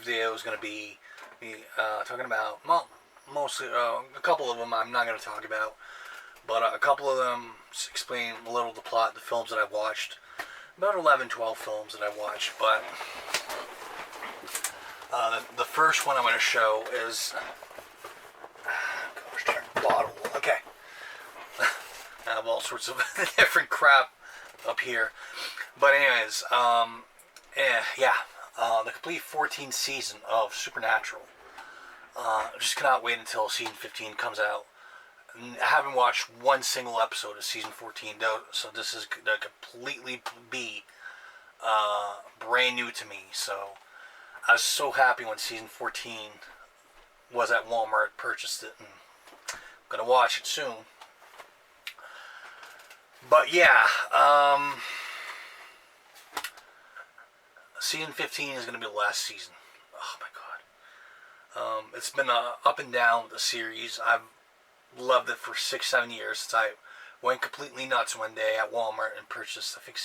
video is going to be me talking about, well, mostly, a couple of them I'm not going to talk about, but a couple of them explain a little the plot, the films that I've watched. About 11, 12 films that I've watched, but the first one I'm going to show is, gosh darn, bottle, okay. I have all sorts of different crap up here. But anyways, the complete 14th season of Supernatural. Just cannot wait until season 15 comes out. I haven't watched one single episode of season 14, though, so this is going to completely be brand new to me. So I was so happy when season 14 was at Walmart, purchased it, and I'm going to watch it soon. But yeah, season 15 is going to be the last season. Oh my god. It's been up and down with the series. I've loved it for 6-7 years since I went completely nuts one day at Walmart and purchased, I think,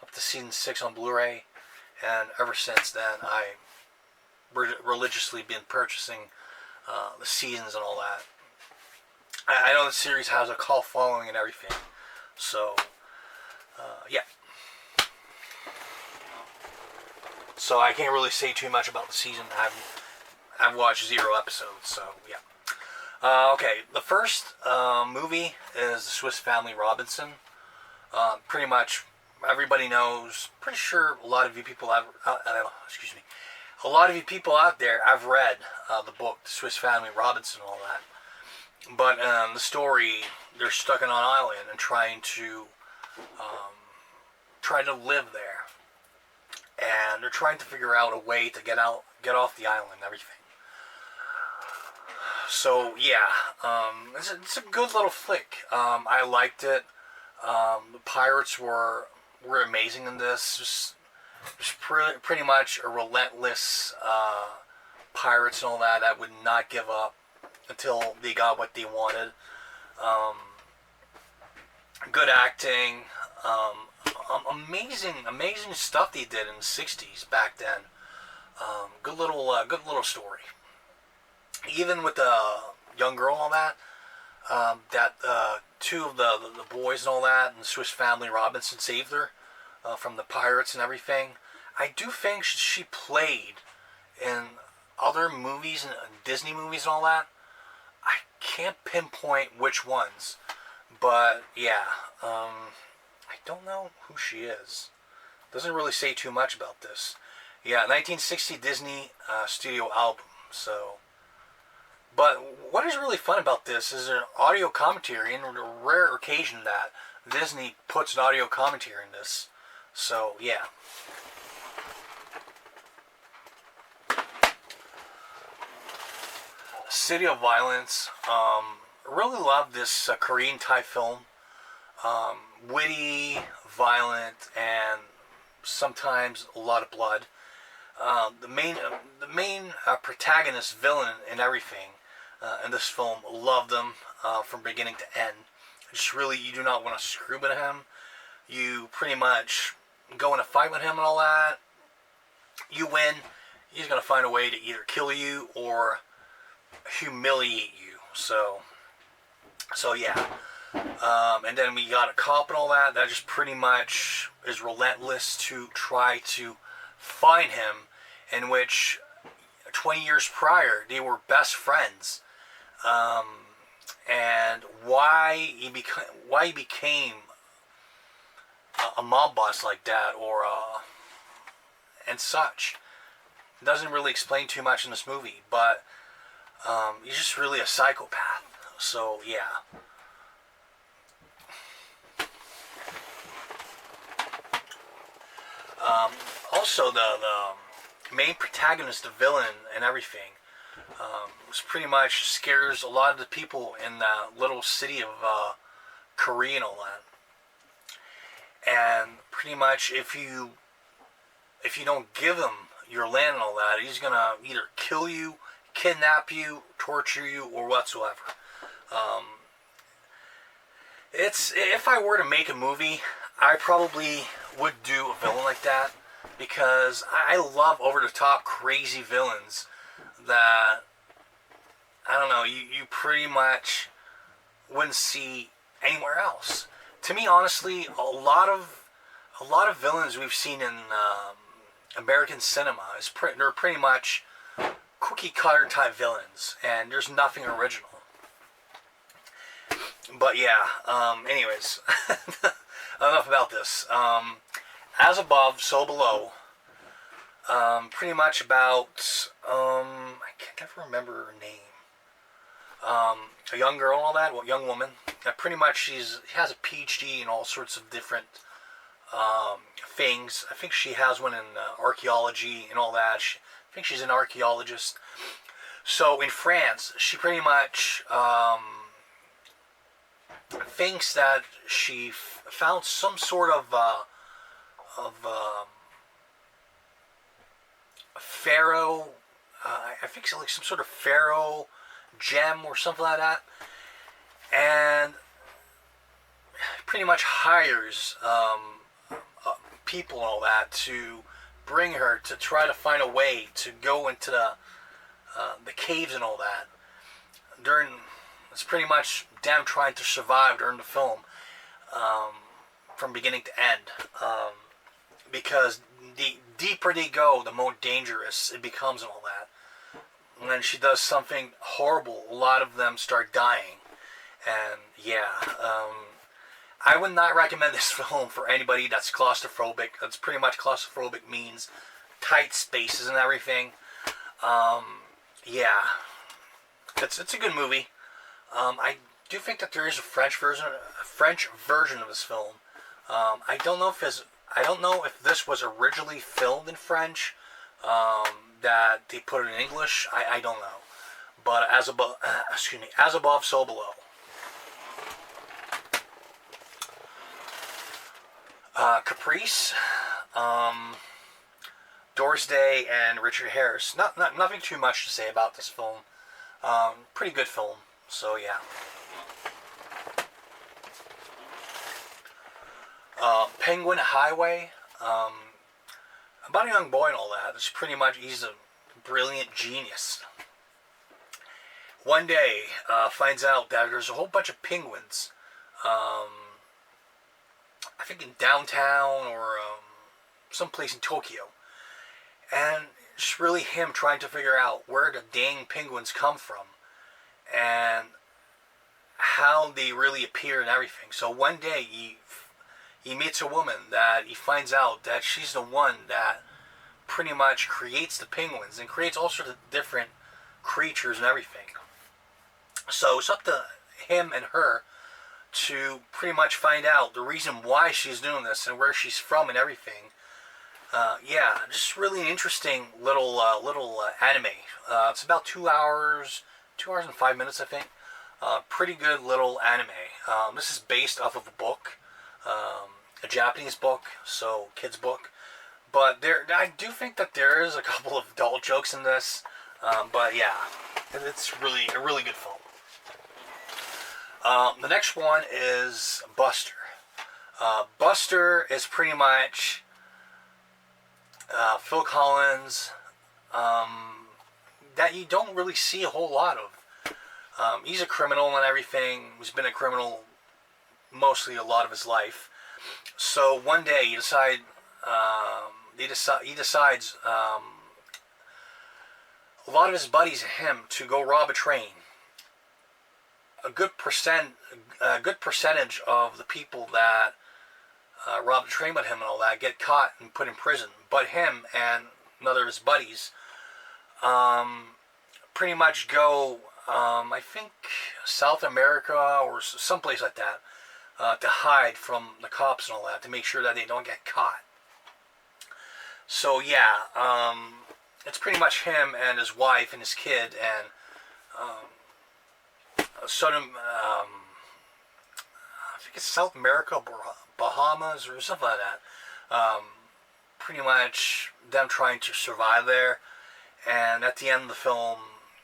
up to season 6 on Blu-ray. And ever since then, I religiously been purchasing the seasons and all that. I know the series has a cult following and everything. So, yeah. So I can't really say too much about the season. I've watched 0 episodes, so yeah. Okay, the first movie is The Swiss Family Robinson. Pretty much everybody knows. Pretty sure a lot of you people have. A lot of you people out there have read the book The Swiss Family Robinson and all that. But the story, they're stuck on an island and trying to live there, and they're trying to figure out a way to get off the island and everything. So yeah, it's a good little flick. I liked it. The pirates were amazing in this. Just pretty much a relentless pirates and all that would not give up until they got what they wanted. Good acting. Amazing stuff they did in the 60s back then. Good little story. Even with the young girl and all that, two of the boys and all that, and the Swiss Family Robinson saved her from the pirates and everything. I do think she played in other movies and Disney movies and all that. I can't pinpoint which ones, but yeah, I don't know who she is. Doesn't really say too much about this. Yeah, 1960 Disney studio album. So, but what is really fun about this is an audio commentary, and a rare occasion that Disney puts an audio commentary in this. So yeah. City of Violence. Really love this Korean Thai film. Witty, violent, and sometimes a lot of blood. The main protagonist, villain, and everything in this film, loved him from beginning to end. Just really, you do not want to screw with him. You pretty much go in a fight with him and all that. You win. He's gonna find a way to either kill you or humiliate you. So yeah. And then we got a cop and all that just pretty much is relentless to try to find him, in which 20 years prior they were best friends. And why he became a mob boss like that, or and such, doesn't really explain too much in this movie, but he's just really a psychopath. So yeah. Also, the main protagonist, the villain, and everything, was pretty much scares a lot of the people in that little city of Korea and all that. And pretty much, if you don't give him your land and all that, he's gonna either kill you, kidnap you, torture you, or whatsoever. If I were to make a movie, I probably would do a villain like that. because I love over-the-top crazy villains that, I don't know, you pretty much wouldn't see anywhere else. To me, honestly, a lot of villains we've seen in American cinema they're pretty much cookie cutter type villains, and there's nothing original. But yeah, anyways, enough about this. As above, so below. Pretty much about, I can't ever remember her name. A young girl and all that, well, young woman. Pretty much she has a PhD in all sorts of different things. I think she has one in archaeology and all that. I think she's an archaeologist. So in France, she pretty much thinks that she found some sort of pharaoh. I think it's like some sort of pharaoh gem or something like that, and pretty much hires people and all that to bring her to try to find a way to go into the caves and all that. It's pretty much them trying to survive during the film, from beginning to end, because the deeper they go, the more dangerous it becomes and all that. When she does something horrible, a lot of them start dying. And yeah, I would not recommend this film for anybody that's claustrophobic. That's pretty much claustrophobic means tight spaces and everything. Yeah, it's a good movie. I do think that there is a French version of this film. I don't know if this was originally filmed in French, that they put it in English. I don't know. But as above, as above, so below. Caprice, Doris Day, and Richard Harris. Nothing too much to say about this film. Pretty good film. So yeah. Penguin Highway. About a young boy and all that. It's pretty much, he's a brilliant genius. One day, finds out that there's a whole bunch of penguins. I think in downtown or someplace in Tokyo. And it's really him trying to figure out where the dang penguins come from. And how they really appear and everything. So one day he meets a woman that he finds out that she's the one that pretty much creates the penguins and creates all sorts of different creatures and everything. So it's up to him and her to pretty much find out the reason why she's doing this and where she's from and everything. Yeah, just really an interesting little anime. It's about 2 hours and 5 minutes, I think. Pretty good little anime. This is based off of a book, a Japanese book, so kids book. But I do think that there is a couple of adult jokes in this. But yeah, it's really a really good film. The next one is Buster. Buster is pretty much Phil Collins, that you don't really see a whole lot of. He's a criminal and everything. He's been a criminal mostly a lot of his life. So one day he decides a lot of his buddies and him to go rob a train. A good percentage of the people that robbed the train with him and all that get caught and put in prison. But him and another of his buddies pretty much go, I think, South America or someplace like that, to hide from the cops and all that, to make sure that they don't get caught. So yeah, it's pretty much him and his wife and his kid and I think it's South America, Bahamas or something like that. Pretty much them trying to survive there. And at the end of the film,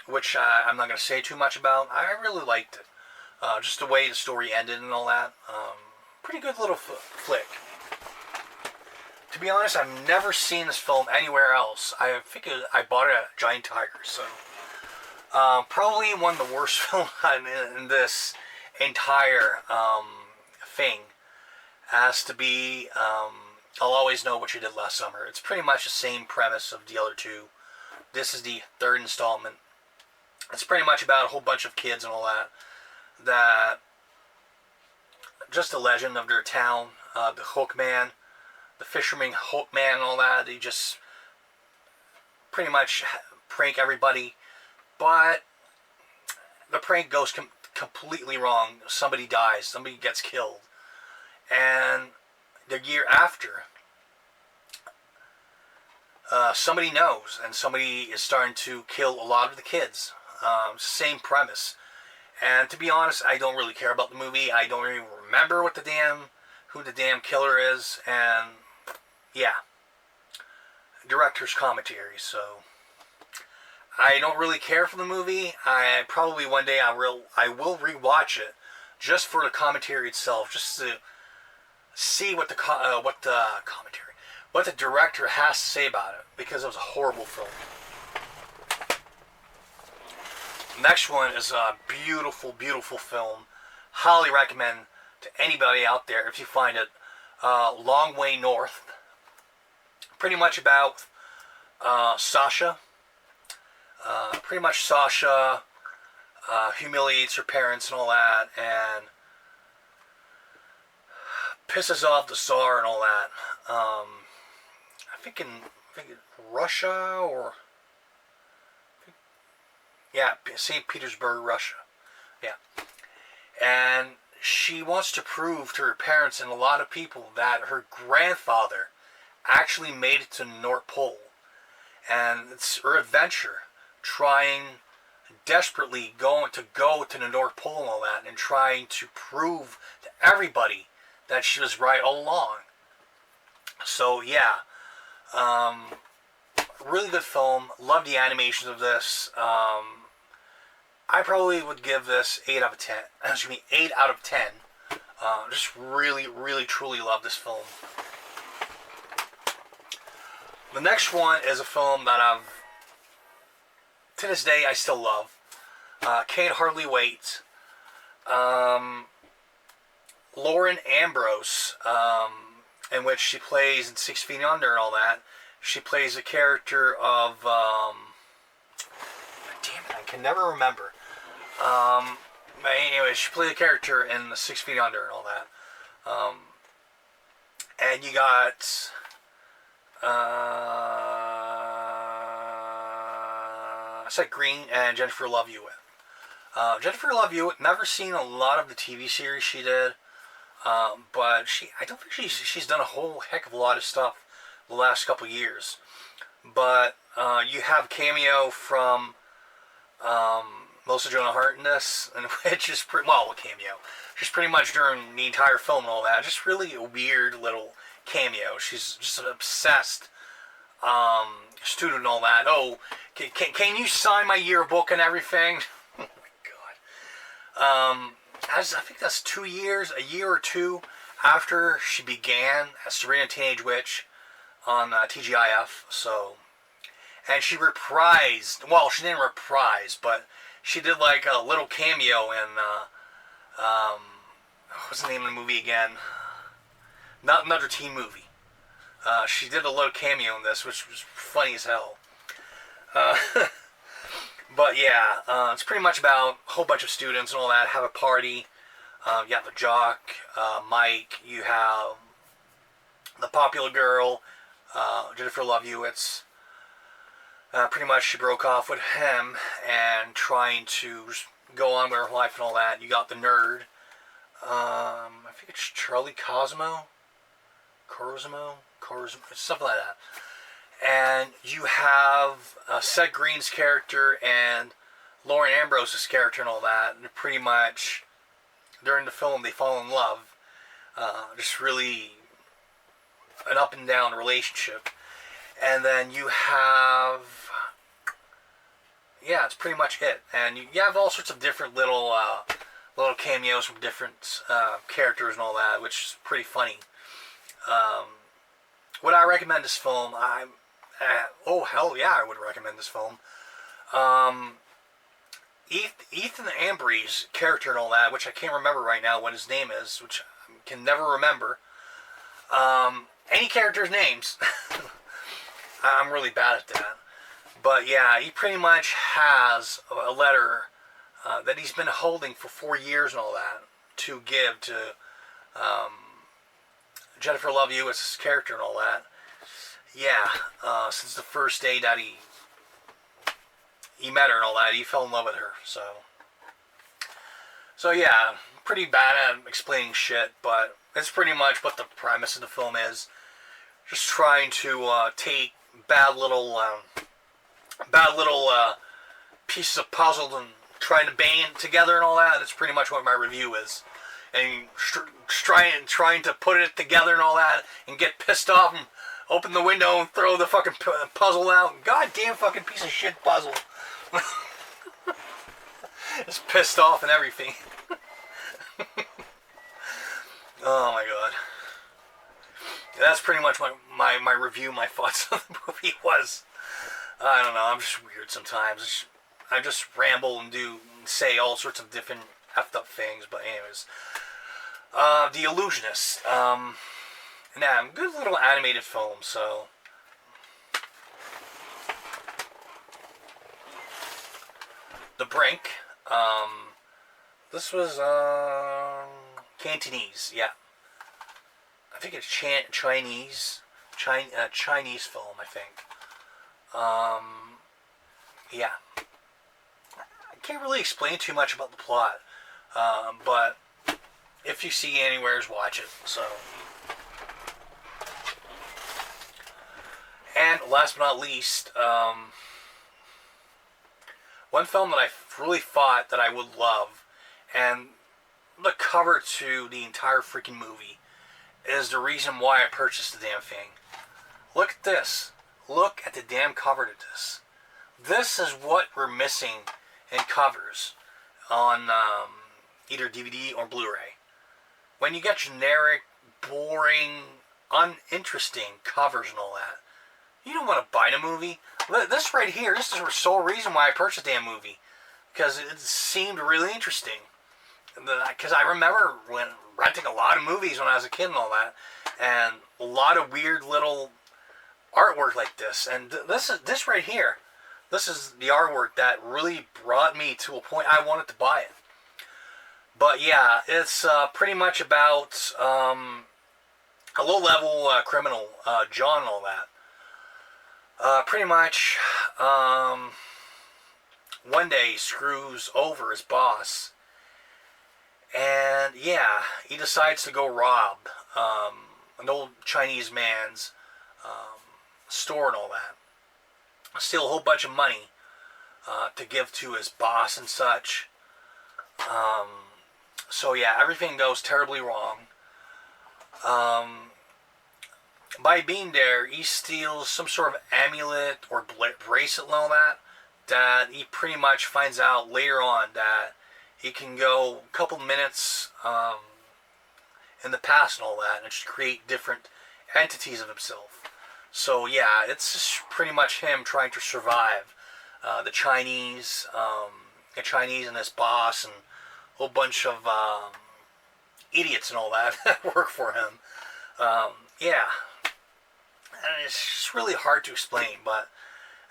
which I'm not going to say too much about, I really liked it. Just the way the story ended and all that. Pretty good little flick. To be honest, I've never seen this film anywhere else. I think I bought it at Giant Tiger, so probably one of the worst films in this entire thing has to be I'll Always Know What You Did Last Summer. It's pretty much the same premise of the other two. This is the third installment. It's pretty much about a whole bunch of kids and all that just a legend of their town, the Hook Man, the fisherman Hook Man and all that. They just pretty much prank everybody, but the prank goes completely wrong. Somebody dies, somebody gets killed, and the year after, somebody knows, and somebody is starting to kill a lot of the kids. Same premise. And to be honest, I don't really care about the movie. I don't even remember who the damn killer is, and yeah, director's commentary. So I don't really care for the movie. I probably one day I will rewatch it just for the commentary itself, just to see what the director has to say about it, because it was a horrible film. Next one is a beautiful, beautiful film. Highly recommend to anybody out there if you find it. Long Way North. Pretty much about Sasha. Pretty much Sasha humiliates her parents and all that, and pisses off the Tsar and all that. I think in Russia, or yeah, St. Petersburg, Russia. Yeah. And she wants to prove to her parents and a lot of people that her grandfather actually made it to the North Pole. And it's her adventure, trying desperately go to the North Pole and all that, and trying to prove to everybody that she was right all along. So yeah, really good film. Love the animations of this. I probably would give this 8 out of 10. Excuse me, 8 out of 10. Just really, really, truly love this film. The next one is a film that to this day, I still love. Can't Hardly Wait. Lauren Ambrose, in which she plays in 6 Feet Under and all that. She plays a character of, damn it, I can never remember. But anyway, she played a character in the 6 Feet Under and all that. And you got, Seth Green and Jennifer Love Hewitt. Jennifer Love Hewitt, never seen a lot of the TV series she did, but I don't think she's done a whole heck of a lot of stuff the last couple years. But you have a cameo from Melissa Joan Hart in this, and which is a cameo. She's pretty much during the entire film and all that. Just really a weird little cameo. She's just an obsessed student and all that. Oh, can you sign my yearbook and everything? Oh my god. I think that's a year or two after she began as Serena Teenage Witch on TGIF. So, and she reprised. Well, she didn't reprise, but she did like a little cameo in what's the name of the movie again? Not Another Teen Movie. She did a little cameo in this, which was funny as hell. But yeah, it's pretty much about a whole bunch of students and all that have a party. You have the jock, Mike. You have the popular girl, Jennifer Love Hewitt. Pretty much she broke off with him and trying to go on with her life and all that. You got the nerd. I think it's Charlie Cosmo, something like that. And you have Seth Green's character and Lauren Ambrose's character and all that. And pretty much during the film they fall in love. Just really an up and down relationship. And then you have, yeah, it's pretty much it. And you have all sorts of different little cameos from different characters and all that, which is pretty funny. would I recommend this film? Oh, hell yeah, I would recommend this film. Um, Ethan Embry's character and all that, which I can't remember right now what his name is, which I can never remember. Any character's names. I'm really bad at that. But yeah, he pretty much has a letter that he's been holding for 4 years and all that to give to Jennifer Love Hewitt's character and all that. Yeah, since the first day that he met her and all that, he fell in love with her. So yeah, pretty bad at explaining shit, but it's pretty much what the premise of the film is. Just trying to take bad little pieces of puzzle and trying to bang it together and all that. That's pretty much what my review is. And trying to put it together and all that, and get pissed off and open the window and throw the fucking puzzle out. Goddamn fucking piece of shit puzzle. Just pissed off and everything. Oh my god. That's pretty much my review, my thoughts on the movie was. I don't know, I'm just weird sometimes. I just ramble and say all sorts of different effed up things, but anyways. The Illusionist. Good little animated film, so. The Brink. This was Cantonese, yeah. I think it's Chinese film, I think. Yeah. I can't really explain too much about the plot, but if you see anywheres, watch it. So. And last but not least, one film that I really thought that I would love, and the cover to the entire freaking movie is the reason why I purchased the damn thing. Look at this. Look at the damn cover to this. This is what we're missing in covers on either DVD or Blu-ray. When you get generic, boring, uninteresting covers and all that, you don't want to buy the movie. This right here, this is the sole reason why I purchased the damn movie. Because it seemed really interesting. Because I remember renting a lot of movies when I was a kid and all that. And a lot of weird little artwork like this. And this right here, this is the artwork that really brought me to a point I wanted to buy it. But yeah, it's pretty much about a low-level criminal, John and all that. Pretty much, one day he screws over his boss, and yeah, he decides to go rob an old Chinese man's store and all that. Steal a whole bunch of money to give to his boss and such. So yeah, everything goes terribly wrong. By being there, he steals some sort of amulet or bracelet and all that he pretty much finds out later on that he can go a couple minutes in the past and all that and just create different entities of himself. So yeah, it's just pretty much him trying to survive the Chinese and his boss and a whole bunch of idiots and all that that work for him. Yeah. And it's just really hard to explain, but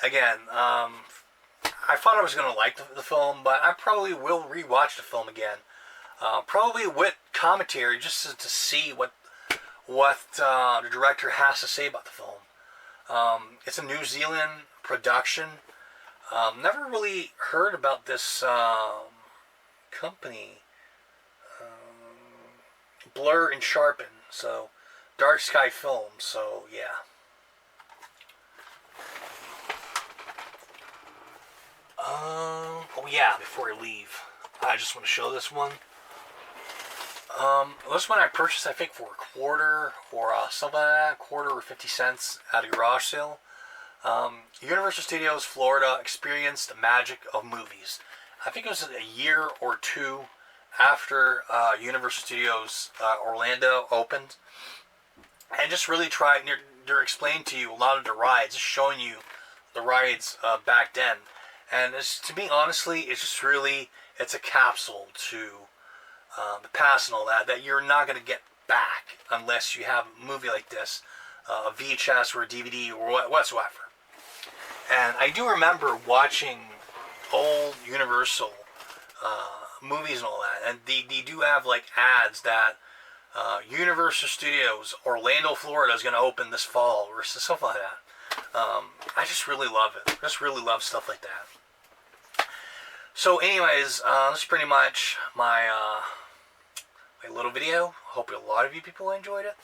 again, I thought I was going to like the film, but I probably will rewatch the film again. Probably with commentary, just to see what the director has to say about the film. It's a New Zealand production. Never really heard about this company. Blur and Sharpen, so Dark Sky Films, so yeah. Oh yeah, before I leave, I just want to show this one. This one I purchased, I think, for a quarter or something like that, quarter or 50 cents at a garage sale. Universal Studios Florida experienced the magic of movies. I think it was a year or two after Universal Studios Orlando opened, and just really tried. they're explaining to you a lot of the rides, just showing you the rides back then. And to me, honestly, it's just really, it's a capsule to the past and all that, that you're not going to get back unless you have a movie like this, a VHS or a DVD or whatsoever. And I do remember watching old Universal movies and all that, and they do have like ads that Universal Studios Orlando, Florida is going to open this fall or stuff like that. I just really love it. I just really love stuff like that. So anyways, that's pretty much my my little video. Hope a lot of you people enjoyed it.